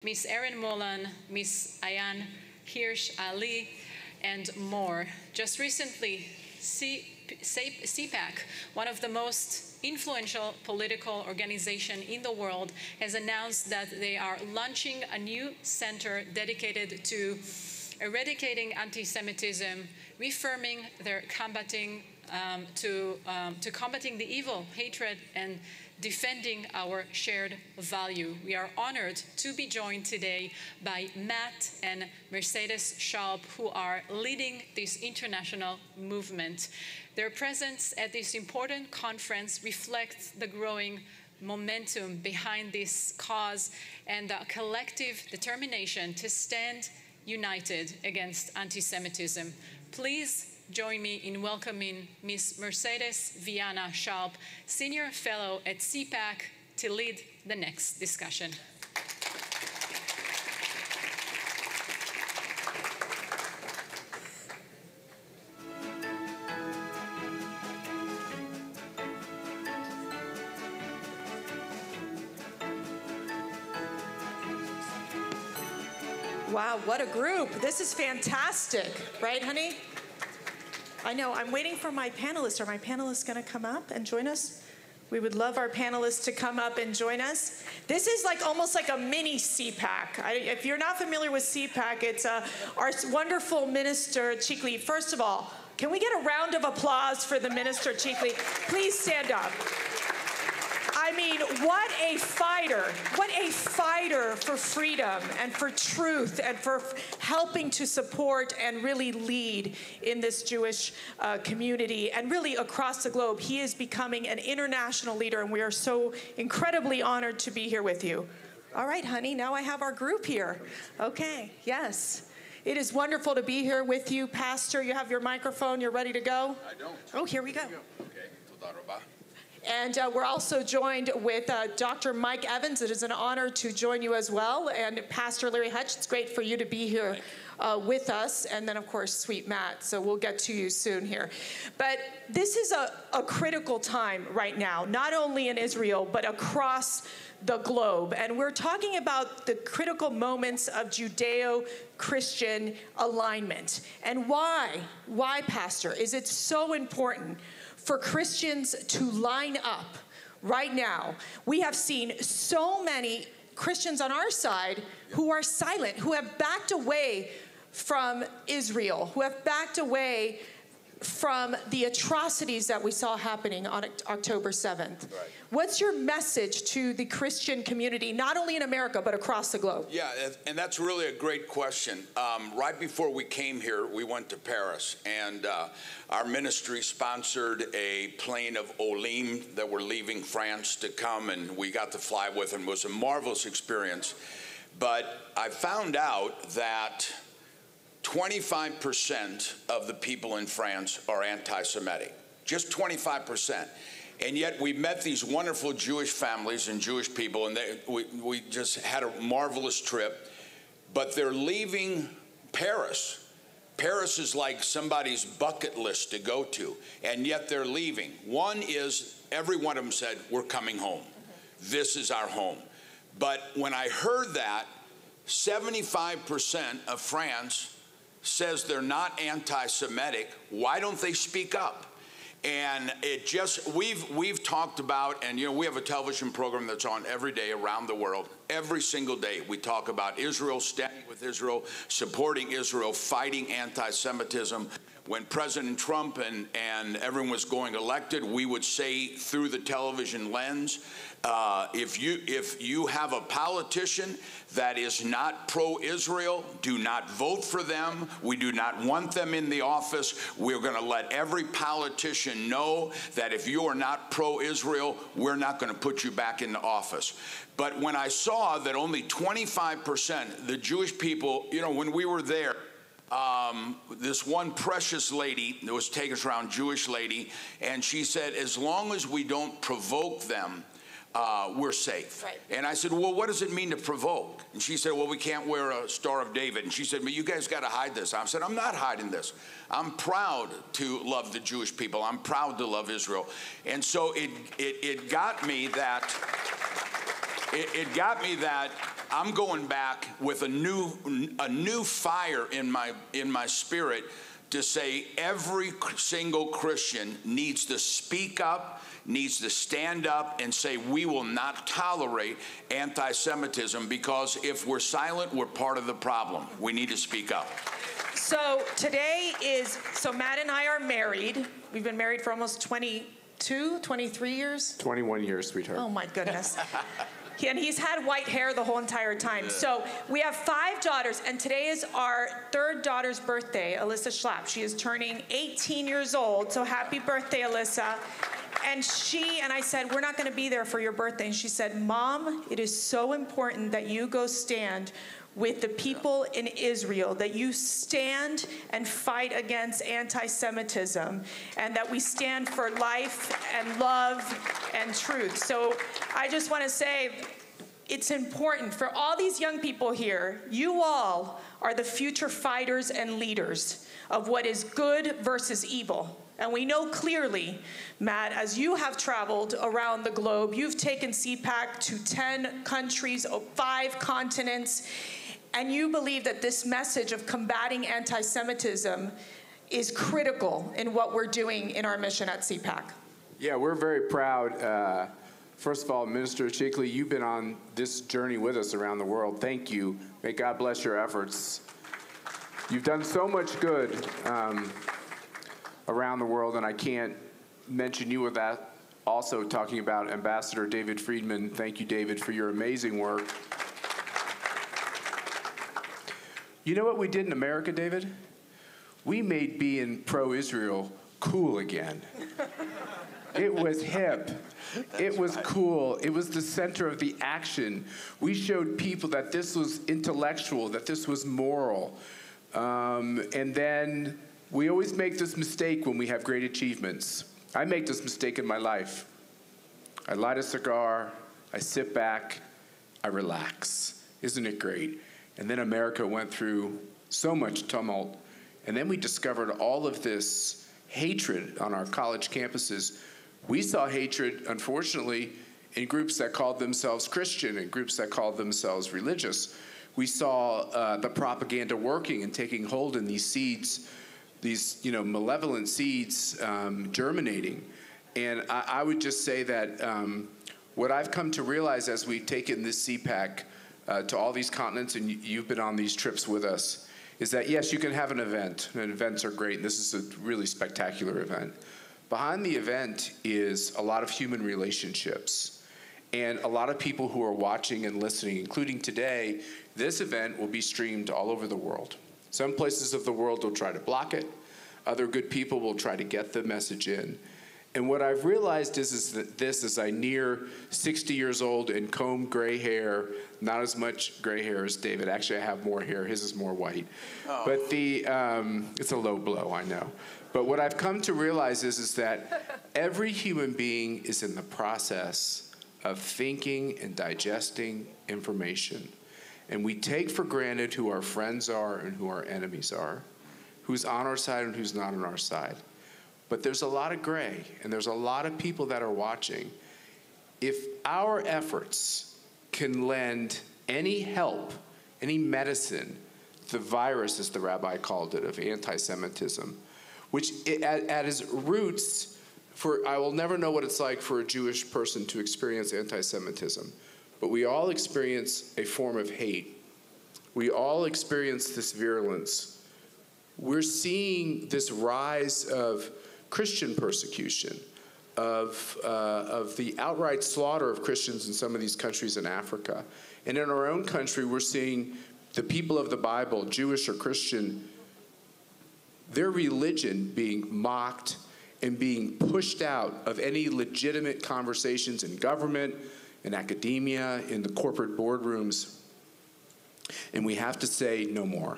Ms. Erin Molan, Ms. Ayan Hirsch Ali, and more. Just recently, CPAC, one of the most influential political organizations in the world, has announced that they are launching a new center dedicated to eradicating anti-Semitism, reaffirming their combating the evil, hatred, and defending our shared value. We are honored to be joined today by Matt and Mercedes Schlapp, who are leading this international movement. Their presence at this important conference reflects the growing momentum behind this cause and the collective determination to stand united against anti-Semitism. Please join me in welcoming Ms. Mercedes Viana Schlapp, Senior Fellow at CPAC, to lead the next discussion. Wow, what a group. This is fantastic, right, honey? I know, I'm waiting for my panelists. Are my panelists gonna come up and join us? We would love our panelists to come up and join us. This is like almost like a mini CPAC. If you're not familiar with CPAC, it's our wonderful Minister Chikli. First of all, can we get a round of applause for the Minister Chikli? Please stand up. I mean, what a fighter for freedom and for truth and for helping to support and really lead in this Jewish community and really across the globe. He is becoming an international leader, and we are so incredibly honored to be here with you. All right, honey, now I have our group here. Okay, yes. It is wonderful to be here with you. Pastor, you have your microphone. You're ready to go? I don't. Oh, here we go. Okay, toda rabah. And we're also joined with Dr. Mike Evans. It is an honor to join you as well. And Pastor Larry Huch, it's great for you to be here with us. And then, of course, sweet Matt. So we'll get to you soon here. But this is a critical time right now, not only in Israel, but across the globe. And we're talking about the critical moments of Judeo-Christian alignment. And why, Pastor, is it so important for Christians to line up right now? We have seen so many Christians on our side who are silent, who have backed away from Israel, who have backed away from the atrocities that we saw happening on October 7th. Right. What's your message to the Christian community, not only in America, but across the globe? Yeah, and that's really a great question. Right before we came here, we went to Paris, and our ministry sponsored a plane of Olim that were leaving France to come, and we got to fly with them. It was a marvelous experience. But I found out that 25% of the people in France are anti-Semitic, just 25%. And yet we met these wonderful Jewish families and Jewish people, and we just had a marvelous trip. But they're leaving Paris. Paris is like somebody's bucket list to go to, and yet they're leaving. One is, every one of them said, we're coming home. This is our home. But when I heard that, 75% of France says they're not anti-Semitic, why don't they speak up? And it just, we've talked about, and we have a television program that's on every day around the world. Every single day we talk about Israel, standing with Israel, supporting Israel, fighting anti-Semitism. When President Trump and everyone was going elected, we would say through the television lens, if you have a politician that is not pro-Israel, do not vote for them. We do not want them in the office. We're going to let every politician know that if you are not pro-Israel, we're not going to put you back in the office. But when I saw that only 25%, the Jewish people, when we were there, this one precious lady that was taking us around, Jewish lady, and she said, as long as we don't provoke them, we're safe. Right. And I said, well, what does it mean to provoke? And she said, well, we can't wear a Star of David. And she said, but you guys got to hide this. I said, I'm not hiding this. I'm proud to love the Jewish people. I'm proud to love Israel. And so it got me that it got me that I'm going back with a new fire in my spirit to say every single Christian needs to speak up, needs to stand up and say we will not tolerate anti-Semitism, because if we're silent, we're part of the problem. We need to speak up. So today so Matt and I are married. We've been married for almost 23 years? 21 years, sweetheart. Oh my goodness. And he's had white hair the whole entire time. So we have 5 daughters, and today is our 3rd daughter's birthday, Alyssa Schlapp. She is turning 18 years old, so happy birthday, Alyssa. And I said, we're not going to be there for your birthday. And she said, Mom, it is so important that you go stand with the people in Israel, that you stand and fight against anti-Semitism, and that we stand for life and love and truth. So I just want to say, it's important for all these young people here. You all are the future fighters and leaders of what is good versus evil. And we know clearly, Matt, as you have traveled around the globe, you've taken CPAC to 10 countries, 5 continents, and you believe that this message of combating anti-Semitism is critical in what we're doing in our mission at CPAC. Yeah, we're very proud. First of all, Minister Shickley, you've been on this journey with us around the world. Thank you. May God bless your efforts. You've done so much good around the world, and I can't mention you without also talking about Ambassador David Friedman. Thank you, David, for your amazing work. You know what we did in America, David? We made being pro-Israel cool again. It was hip. It was cool. It was the center of the action. We showed people that this was intellectual, that this was moral. And then we always make this mistake when we have great achievements. I make this mistake in my life. I light a cigar, I sit back, I relax. Isn't it great? And then America went through so much tumult. And then we discovered all of this hatred on our college campuses. We saw hatred, unfortunately, in groups that called themselves Christian and groups that called themselves religious. We saw the propaganda working and taking hold in these seeds, these malevolent seeds germinating. And I would just say that what I've come to realize as we've taken this CPAC to all these continents, and you've been on these trips with us, is that yes, you can have an event, and events are great, and this is a really spectacular event. Behind the event is a lot of human relationships, and a lot of people who are watching and listening, including today. This event will be streamed all over the world. Some places of the world will try to block it. Other good people will try to get the message in. And what I've realized is that as I near 60 years old and comb gray hair, not as much gray hair as David. Actually, I have more hair. His is more white. Oh. But it's a low blow, I know. But what I've come to realize is that every human being is in the process of thinking and digesting information. And we take for granted who our friends are and who our enemies are, who's on our side and who's not on our side. But there's a lot of gray, and there's a lot of people that are watching. If our efforts can lend any help, any medicine, the virus, as the rabbi called it, of anti-Semitism, which at its roots, I will never know what it's like for a Jewish person to experience anti-Semitism, but we all experience a form of hate. We all experience this virulence. We're seeing this rise of Christian persecution, of the outright slaughter of Christians in some of these countries in Africa. And in our own country, we're seeing the people of the Bible, Jewish or Christian, their religion being mocked and being pushed out of any legitimate conversations in government, in academia, in the corporate boardrooms. And we have to say no more.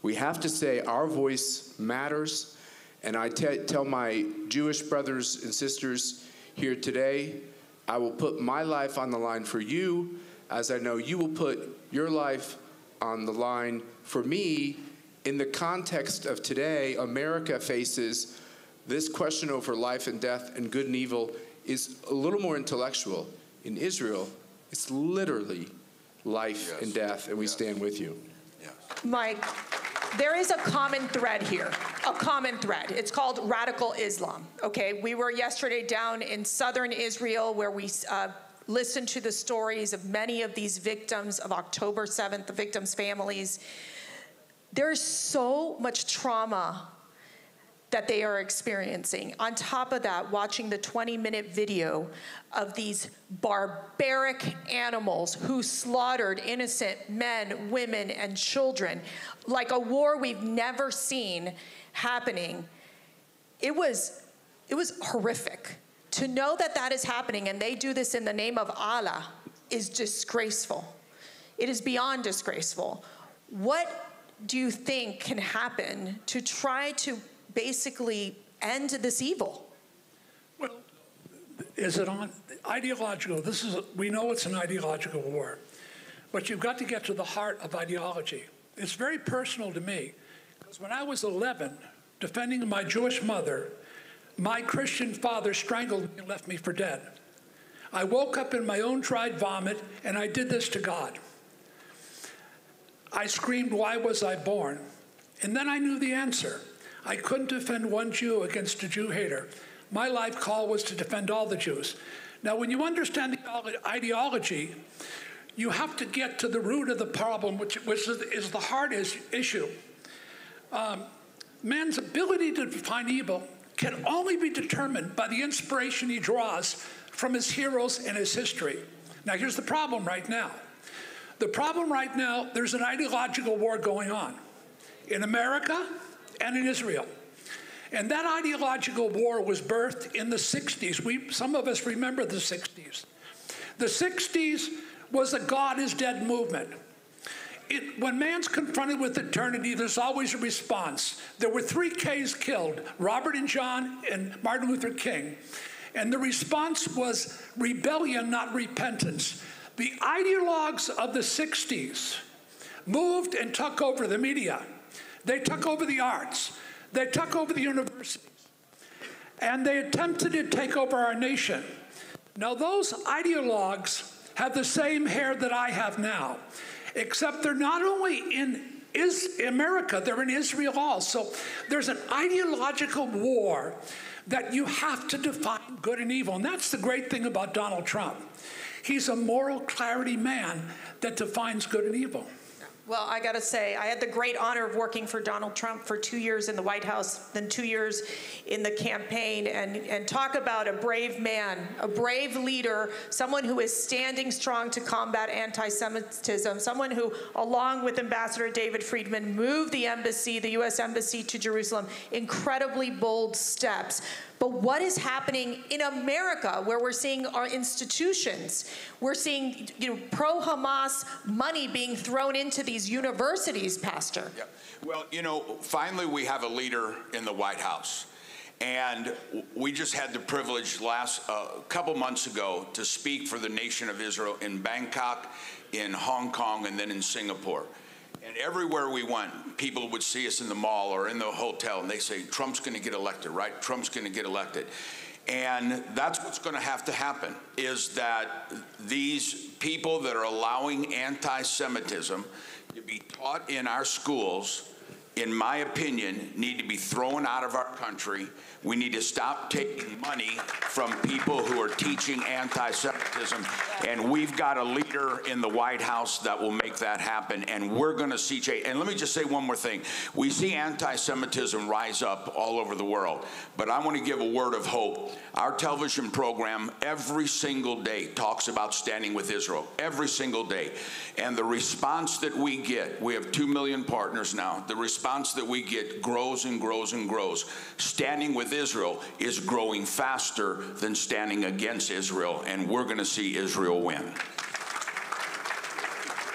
We have to say our voice matters. And I tell my Jewish brothers and sisters here today, I will put my life on the line for you, as I know you will put your life on the line for me. In the context of today, America faces this question over life and death and good and evil is a little more intellectual. In Israel, It's literally life and death, and we stand with you. Mike, there is a common thread here, a common thread. It's called radical Islam, okay? We were yesterday down in southern Israel where we listened to the stories of many of these victims of October 7th, the victims' families. There's so much trauma that they are experiencing. On top of that, watching the 20-minute video of these barbaric animals who slaughtered innocent men, women, and children, like a war we've never seen happening, it was horrific. To know that that is happening and they do this in the name of Allah is disgraceful. It is beyond disgraceful. What do you think can happen to try to basically end this evil? Well, is it on ideological? We know it's an ideological war, but you've got to get to the heart of ideology. It's very personal to me, because when I was 11, defending my Jewish mother, my Christian father strangled me and left me for dead. I woke up in my own dried vomit, and I did this to God. I screamed, "Why was I born?" And then I knew the answer. I couldn't defend one Jew against a Jew hater. My life call was to defend all the Jews. Now, when you understand the ideology, you have to get to the root of the problem, which is the hardest issue. Man's ability to define evil can only be determined by the inspiration he draws from his heroes and his history. Now, here's the problem right now. The problem right now, there's an ideological war going on in America and in Israel. And that ideological war was birthed in the 60s. Some of us remember the 60s. The 60s was a God is dead movement. When man's confronted with eternity, there's always a response. There were 3 Ks killed, Robert and John and Martin Luther King. And the response was rebellion, not repentance. The ideologues of the 60s moved and took over the media. They took over the arts. They took over the universities. And they attempted to take over our nation. Now, those ideologues have the same hair that I have now, except they're not only in America, they're in Israel also. There's an ideological war that you have to define good and evil. And that's the great thing about Donald Trump. He's a moral clarity man that defines good and evil. Well, I got to say, I had the great honor of working for Donald Trump for 2 years in the White House, then 2 years in the campaign, and talk about a brave man, a brave leader, someone who is standing strong to combat anti-Semitism, someone who, along with Ambassador David Friedman, moved the embassy, the U.S. Embassy to Jerusalem, incredibly bold steps. But what is happening in America, where we're seeing our institutions, we're seeing pro-Hamas money being thrown into these universities, Pastor? Yeah. Well, finally we have a leader in the White House. And we just had the privilege couple months ago to speak for the nation of Israel in Bangkok, in Hong Kong, and then in Singapore. And everywhere we went, people would see us in the mall or in the hotel, and they say, Trump's going to get elected, right? Trump's going to get elected. And that's what's going to happen, is that these people that are allowing anti-Semitism to be taught in our schools, in my opinion, need to be thrown out of our country. We need to stop taking money from people who are teaching anti-Semitism. And we've got a leader in the White House that will make that happen. And we're going to see change. And let me just say one more thing. We see anti-Semitism rise up all over the world. But I want to give a word of hope. Our television program every single day talks about standing with Israel. Every single day. And the response that we get, we have 2 million partners now. The response that we get grows and grows and grows. Standing with Israel is growing faster than standing against Israel, and we're going to see Israel win.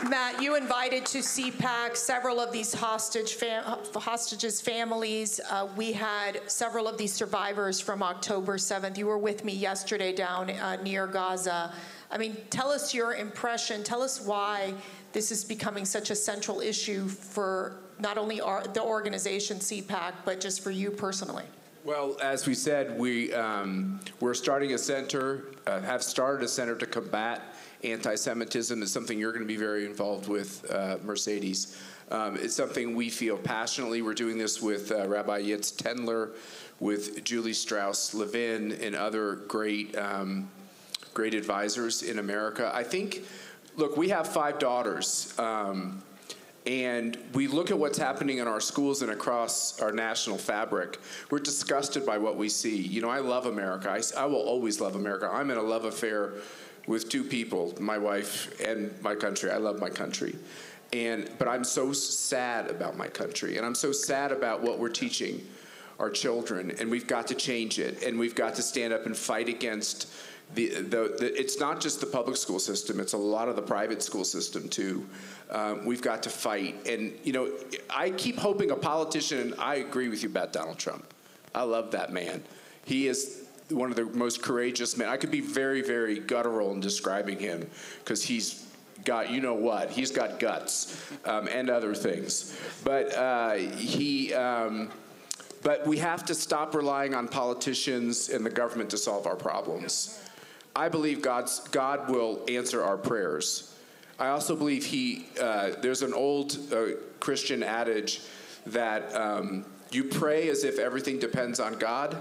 Matt, you invited to CPAC several of these hostages' families. We had several of these survivors from October 7th. You were with me yesterday down near Gaza. I mean, tell us your impression. Tell us why this is becoming such a central issue for not only the organization CPAC, but just for you personally. Well, as we said, we're starting a center, have started a center to combat anti-Semitism. Is something you're going to be very involved with, Mercedes. It's something we feel passionately. We're doing this with Rabbi Yitz Tendler, with Julie Strauss-Levin, and other great advisors in America. I think, look, we have 5 daughters, and we look at what's happening in our schools and across our national fabric. We're disgusted by what we see. You know, I love America. I will always love America. I'm in a love affair with 2 people, my wife and my country. I love my country. But I'm so sad about my country, and I'm so sad about what we're teaching our children, and we've got to change it, and we've got to stand up and fight against it's not just the public school system, it's a lot of the private school system too. We've got to fight. And, you know, I keep hoping a politician, and I agree with you about Donald Trump. I love that man. He is one of the most courageous men. I could be very, very guttural in describing him because he's got, you know what, he's got guts and other things. But but we have to stop relying on politicians and the government to solve our problems. I believe God will answer our prayers. I also believe there's an old Christian adage that you pray as if everything depends on God,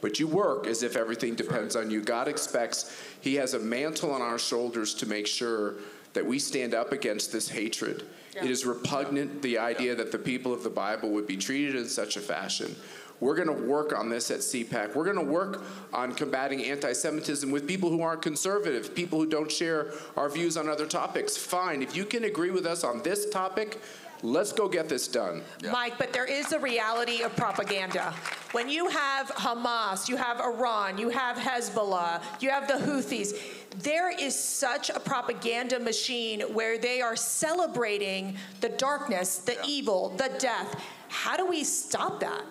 but you work as if everything depends on you. God expects, he has a mantle on our shoulders to make sure that we stand up against this hatred. Yeah. It is repugnant, the idea that the people of the Bible would be treated in such a fashion. We're going to work on this at CPAC. We're going to work on combating anti-Semitism with people who aren't conservative, people who don't share our views on other topics. Fine, if you can agree with us on this topic, let's go get this done. Yeah. Mike, but there is a reality of propaganda. When you have Hamas, you have Iran, you have Hezbollah, you have the Houthis, there is such a propaganda machine where they are celebrating the darkness, the evil, the death. How do we stop that?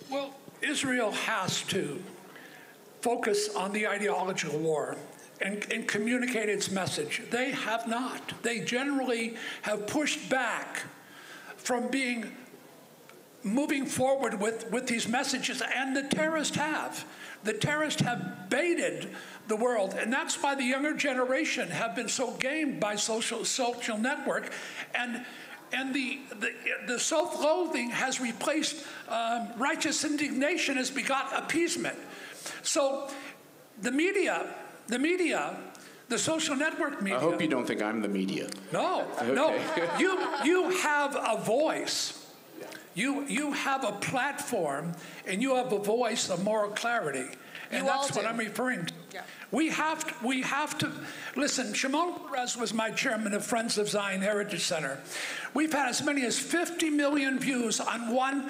Well, Israel has to focus on the ideological war and communicate its message. They have not. They generally have pushed back from moving forward with these messages, and the terrorists have. The terrorists have baited the world, and that's why the younger generation have been so gamed by social network, and the self-loathing has replaced righteous indignation, has begot appeasement. So the media, the social network media. I hope you don't think I'm the media. No, okay. No. You have a voice. You have a platform, and you have a voice of moral clarity. And that's what I'm referring to. Yeah. We have to listen. Shimon Peres was my chairman of Friends of Zion Heritage Center. We've had as many as 50 million views on one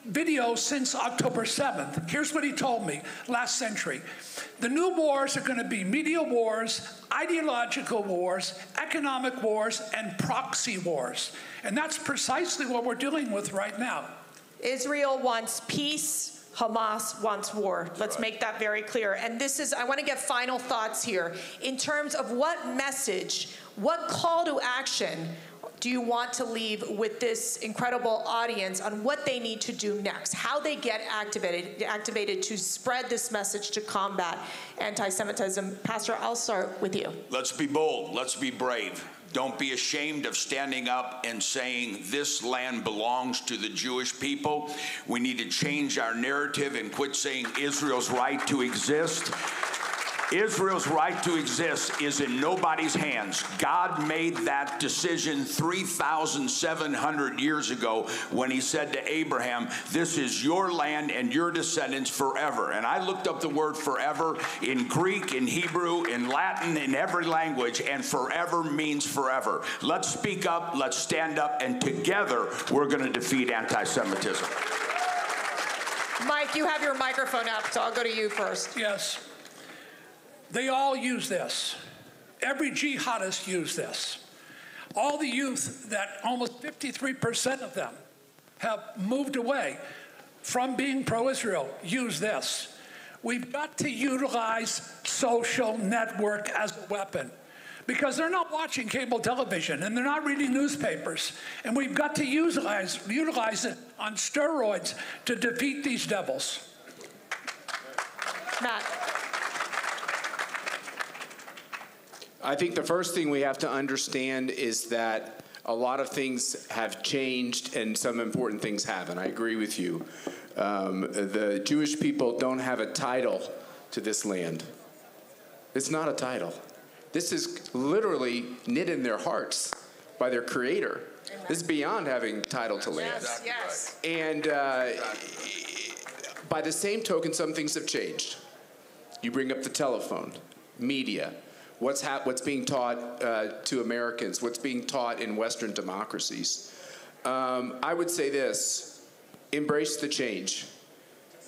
video since October 7th. Here's what he told me last century. The new wars are going to be media wars, ideological wars, economic wars, and proxy wars. And that's precisely what we're dealing with right now. Israel wants peace. Hamas wants war. Let's make that very clear. And I want to get final thoughts here. In terms of what message, what call to action do you want to leave with this incredible audience on what they need to do next? How they get activated to spread this message to combat anti-Semitism? Pastor, I'll start with you. Let's be bold. Let's be brave. Don't be ashamed of standing up and saying this land belongs to the Jewish people. We need to change our narrative and quit saying Israel's right to exist. Israel's right to exist is in nobody's hands. God made that decision 3,700 years ago when he said to Abraham, this is your land and your descendants forever. And I looked up the word forever in Greek, in Hebrew, in Latin, in every language, and forever means forever. Let's speak up, let's stand up, and together we're going to defeat anti-Semitism. Mike, you have your microphone up, so I'll go to you first. Yes. They all use this. Every jihadist used this. All the youth, that almost 53% of them have moved away from being pro-Israel, use this. We've got to utilize social network as a weapon. because they're not watching cable television and they're not reading newspapers. And we've got to utilize it on steroids to defeat these devils. Matt. I think the first thing we have to understand is that a lot of things have changed and some important things haven't. I agree with you. The Jewish people don't have a title to this land. It's not a title. This is literally knit in their hearts by their Creator. This is beyond having title to land. Yes, yes. And by the same token, some things have changed. You bring up the telephone, media, what's being taught to Americans, what's being taught in Western democracies. I would say this: embrace the change.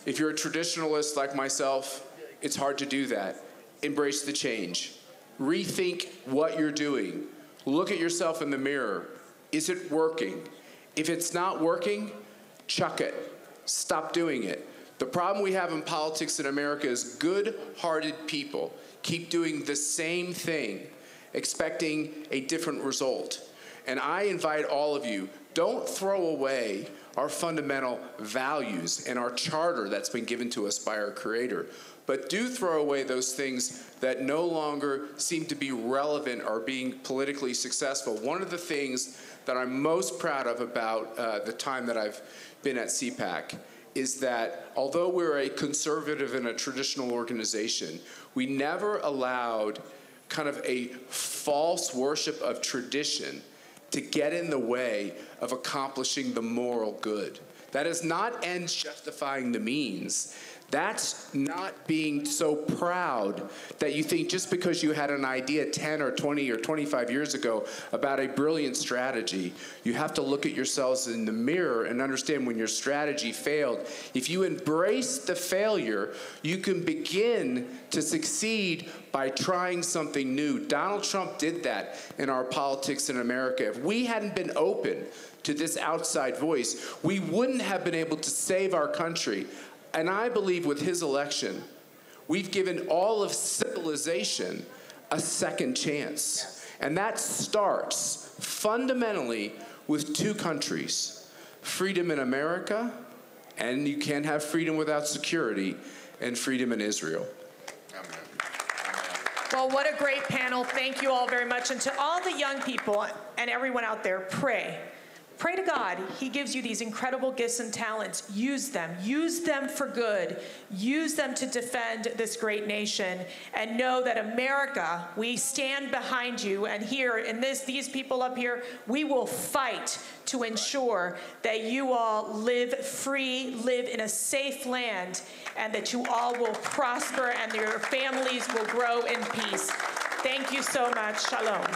If you're a traditionalist like myself, it's hard to do that. Embrace the change. Rethink what you're doing. Look at yourself in the mirror. Is it working? If it's not working, chuck it. Stop doing it. The problem we have in politics in America is good-hearted people keep doing the same thing, expecting a different result. And I invite all of you, don't throw away our fundamental values and our charter that's been given to us by our Creator. But do throw away those things that no longer seem to be relevant or being politically successful. One of the things that I'm most proud of about the time that I've been at CPAC is that although we're a conservative and a traditional organization, we never allowed kind of a false worship of tradition to get in the way of accomplishing the moral good. That is not ends justifying the means. That's not being so proud that you think just because you had an idea 10 or 20 or 25 years ago about a brilliant strategy, you have to look at yourselves in the mirror and understand when your strategy failed. If you embrace the failure, you can begin to succeed by trying something new. Donald Trump did that in our politics in America. If we hadn't been open to this outside voice, we wouldn't have been able to save our country. And I believe with his election, we've given all of civilization a second chance. Yes. And that starts fundamentally with two countries: freedom in America, and you can't have freedom without security, and freedom in Israel. Well, what a great panel. Thank you all very much. And to all the young people and everyone out there, pray. Pray to God. He gives you these incredible gifts and talents. Use them. Use them for good. Use them to defend this great nation. And know that America, we stand behind you. And here, in these people up here, we will fight to ensure that you all live free, live in a safe land, and that you all will prosper and your families will grow in peace. Thank you so much. Shalom.